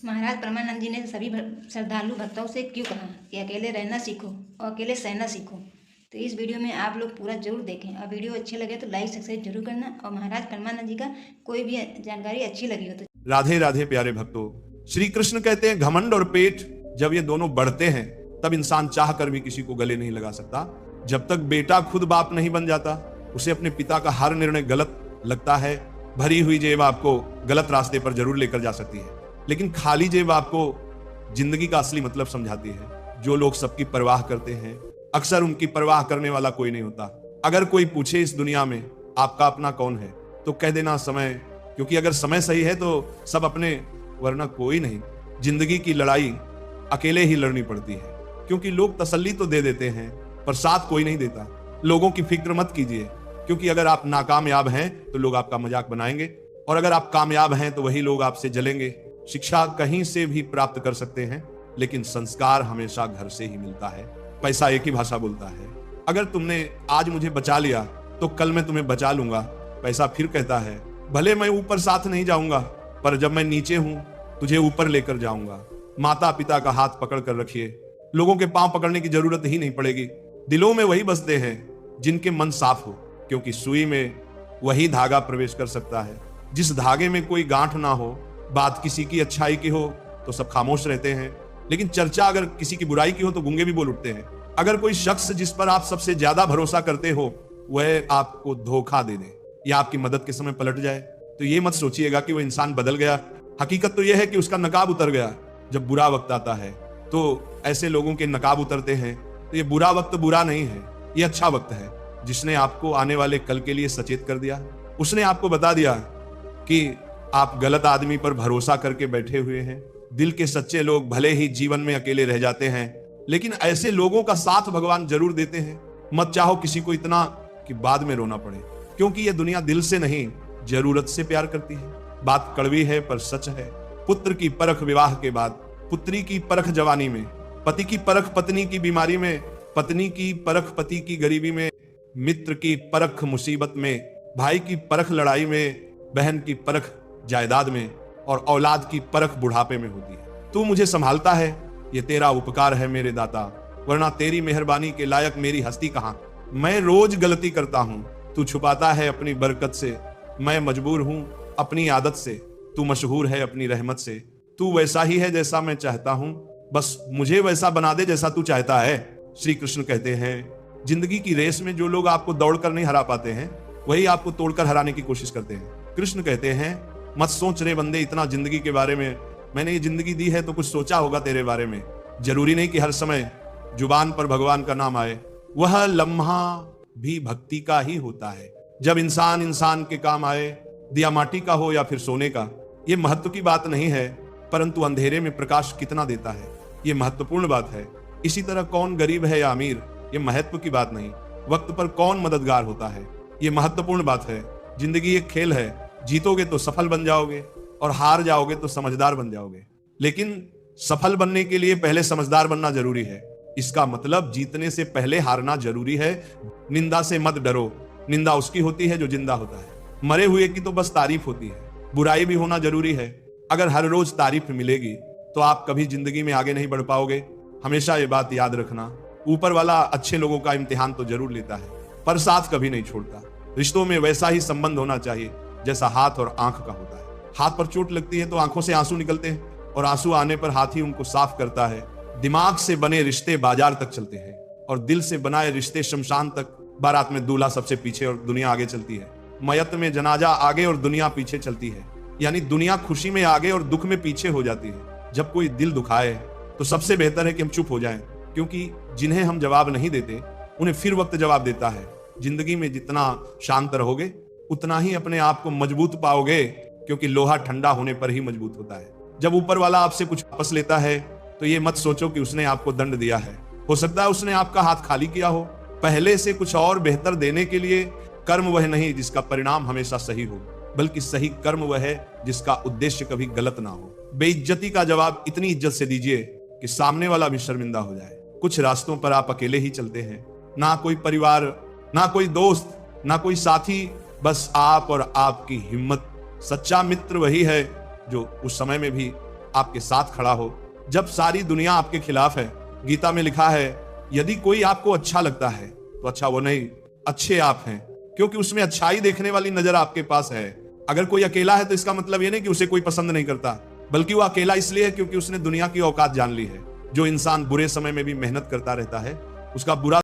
महाराज परमानंद जी ने सभी श्रद्धालु भक्तों से क्यों कहा कि अकेले रहना सीखो और अकेले सहना सीखो। तो इस वीडियो में आप लोग पूरा जरूर देखें और वीडियो अच्छे लगे तो लाइक सब्सक्राइब जरूर करना। और महाराज परमानंद जी का कोई भी जानकारी अच्छी लगी हो तो। राधे राधे प्यारे भक्तों, श्री कृष्ण कहते हैं घमंड और पेट जब ये दोनों बढ़ते हैं तब इंसान चाह कर भी किसी को गले नहीं लगा सकता। जब तक बेटा खुद बाप नहीं बन जाता उसे अपने पिता का हर निर्णय गलत लगता है। भरी हुई जेब आपको गलत रास्ते पर जरूर लेकर जा सकती है, लेकिन खाली जेब आपको जिंदगी का असली मतलब समझाती है। जो लोग सबकी परवाह करते हैं अक्सर उनकी परवाह करने वाला कोई नहीं होता। अगर कोई पूछे इस दुनिया में आपका अपना कौन है तो कह देना समय, क्योंकि अगर समय सही है तो सब अपने, वरना कोई नहीं। जिंदगी की लड़ाई अकेले ही लड़नी पड़ती है, क्योंकि लोग तसल्ली तो दे देते हैं पर साथ कोई नहीं देता। लोगों की फिक्र मत कीजिए, क्योंकि अगर आप नाकामयाब हैं तो लोग आपका मजाक बनाएंगे, और अगर आप कामयाब हैं तो वही लोग आपसे जलेंगे। शिक्षा कहीं से भी प्राप्त कर सकते हैं, लेकिन संस्कार हमेशा घर से ही मिलता है। पैसा एक ही भाषा बोलता है। अगर तुमने आज मुझे बचा लिया तो कल मैं तुम्हें बचा लूंगा। पैसा फिर कहता है भले मैं ऊपर साथ नहीं जाऊंगा, पर जब मैं नीचे हूं तुझे ऊपर लेकर जाऊंगा। माता पिता का हाथ पकड़ कर रखिए, लोगों के पांव पकड़ने की जरूरत ही नहीं पड़ेगी। दिलों में वही बसते हैं जिनके मन साफ हो, क्योंकि सुई में वही धागा प्रवेश कर सकता है। जिस धागे में कोई गांठ ना हो, बात किसी की अच्छाई की हो तो सब खामोश रहते हैं, लेकिन चर्चा अगर किसी की बुराई की हो तो गूंगे भी बोल उठते हैं। अगर कोई शख्स जिस पर आप सबसे ज्यादा भरोसा करते हो वह आपको धोखा दे दे या आपकी मदद के समय पलट जाए, तो ये मत सोचिएगा कि वो इंसान बदल गया। हकीकत तो यह है कि उसका नकाब उतर गया। जब बुरा वक्त आता है तो ऐसे लोगों के नकाब उतरते हैं, तो ये बुरा वक्त बुरा नहीं है, ये अच्छा वक्त है। जिसने आपको आने वाले कल के लिए सचेत कर दिया, उसने आपको बता दिया कि आप गलत आदमी पर भरोसा करके बैठे हुए हैं। दिल के सच्चे लोग भले ही जीवन में अकेले रह जाते हैं, लेकिन ऐसे लोगों का साथ भगवान जरूर देते हैं। मत चाहो किसी को इतना कि बाद में रोना पड़े, क्योंकि यह दुनिया दिल से नहीं जरूरत से प्यार करती है। बात कड़वी है पर सच है। पुत्र की परख विवाह के बाद, पुत्री की परख जवानी में, पति की परख पत्नी की बीमारी में, पत्नी की परख पति की गरीबी में, मित्र की परख मुसीबत में, भाई की परख लड़ाई में, बहन की परख जायदाद में, और औलाद की परख बुढ़ापे में होती है। तू मुझे संभालता है, ये तेरा उपकार है मेरे दाता, वरना तेरी मेहरबानी के लायक मेरी हस्ती कहां। मैं रोज गलती करता हूं, तू छुपाता है अपनी बरकत से। मैं मजबूर हूं अपनी आदत से, तू मशहूर है अपनी रहमत से। तू वैसा ही है जैसा मैं चाहता हूं, बस मुझे वैसा बना दे जैसा तू चाहता है। श्री कृष्ण कहते हैं जिंदगी की रेस में जो लोग आपको दौड़कर नहीं हरा पाते हैं वही आपको तोड़कर हराने की कोशिश करते हैं। कृष्ण कहते हैं मत सोच रे बंदे इतना जिंदगी के बारे में, मैंने ये जिंदगी दी है तो कुछ सोचा होगा तेरे बारे में। जरूरी नहीं कि हर समय जुबान पर भगवान का नाम आए, वह लम्हा भी भक्ति का ही होता है। जब इंसान इंसान के काम आए, दिया माटी का हो या फिर सोने का, ये महत्व की बात नहीं है, परंतु अंधेरे में प्रकाश कितना देता है ये महत्वपूर्ण बात है। इसी तरह कौन गरीब है या अमीर ये महत्व की बात नहीं, वक्त पर कौन मददगार होता है ये महत्वपूर्ण बात है। जिंदगी एक खेल है, जीतोगे तो सफल बन जाओगे और हार जाओगे तो समझदार बन जाओगे, लेकिन सफल बनने के लिए पहले समझदार बनना जरूरी है। इसका मतलब जीतने से पहले हारना जरूरी है। निंदा से मत डरो, निंदा उसकी होती है जो जिंदा होता है। मरे हुए की तो बस तारीफ होती है। बुराई भी होना जरूरी है। अगर हर रोज तारीफ मिलेगी तो आप कभी जिंदगी में आगे नहीं बढ़ पाओगे। हमेशा ये बात याद रखना, ऊपर वाला अच्छे लोगों का इम्तिहान तो जरूर लेता है, पर साथ कभी नहीं छोड़ता। रिश्तों में वैसा ही संबंध होना चाहिए जैसा हाथ और आंख का होता है। हाथ पर चोट लगती है तो आंखों से आंसू निकलते हैं, और आंसू आने पर हाथ ही उनको साफ करता है। दिमाग से बने रिश्ते बाजार तक चलते हैं, और दिल से बनाए रिश्ते शमशान तक। बारात में दूल्हा सबसे पीछे और दुनिया आगे चलती है। मयत में जनाजा आगे और दुनिया पीछे चलती है, यानी दुनिया खुशी में आगे और दुख में पीछे हो जाती है। जब कोई दिल दुखाए तो सबसे बेहतर है कि हम चुप हो जाएं, क्योंकि जिन्हें हम जवाब नहीं देते उन्हें फिर वक्त जवाब देता है। जिंदगी में जितना शांत रहोगे उतना ही अपने आप को मजबूत पाओगे, क्योंकि लोहा ठंडा होने पर ही मजबूत होता है। जब ऊपर वाला आपसे कुछ वापस लेता है तो ये मत सोचो कि उसने आपको दंड दिया है। हो सकता है उसने आपका हाथ खाली किया हो। पहले से कुछ और बेहतर देने के लिए कर्म वह नहीं जिसका परिणाम हमेशा सही हो, बल्कि सही कर्म वह है जिसका उद्देश्य कभी गलत ना हो। बेइज्जती का जवाब इतनी इज्जत से दीजिए कि सामने वाला भी शर्मिंदा हो जाए। कुछ रास्तों पर आप अकेले ही चलते हैं, ना कोई परिवार, ना कोई दोस्त, ना कोई साथी, बस आप और आपकी हिम्मत। सच्चा मित्र वही है जो उस समय में भी आपके साथ खड़ा हो, जब सारी दुनिया आपके खिलाफ है। गीता में लिखा है, यदि कोई आपको अच्छा लगता है तो अच्छा वो नहीं, अच्छे आप हैं, क्योंकि उसमें अच्छाई देखने वाली नजर आपके पास है। अगर कोई अकेला है तो इसका मतलब ये नहीं कि उसे कोई पसंद नहीं करता, बल्कि वो अकेला इसलिए है क्योंकि उसने दुनिया की औकात जान ली है। जो इंसान बुरे समय में भी मेहनत करता रहता है, उसका बुरा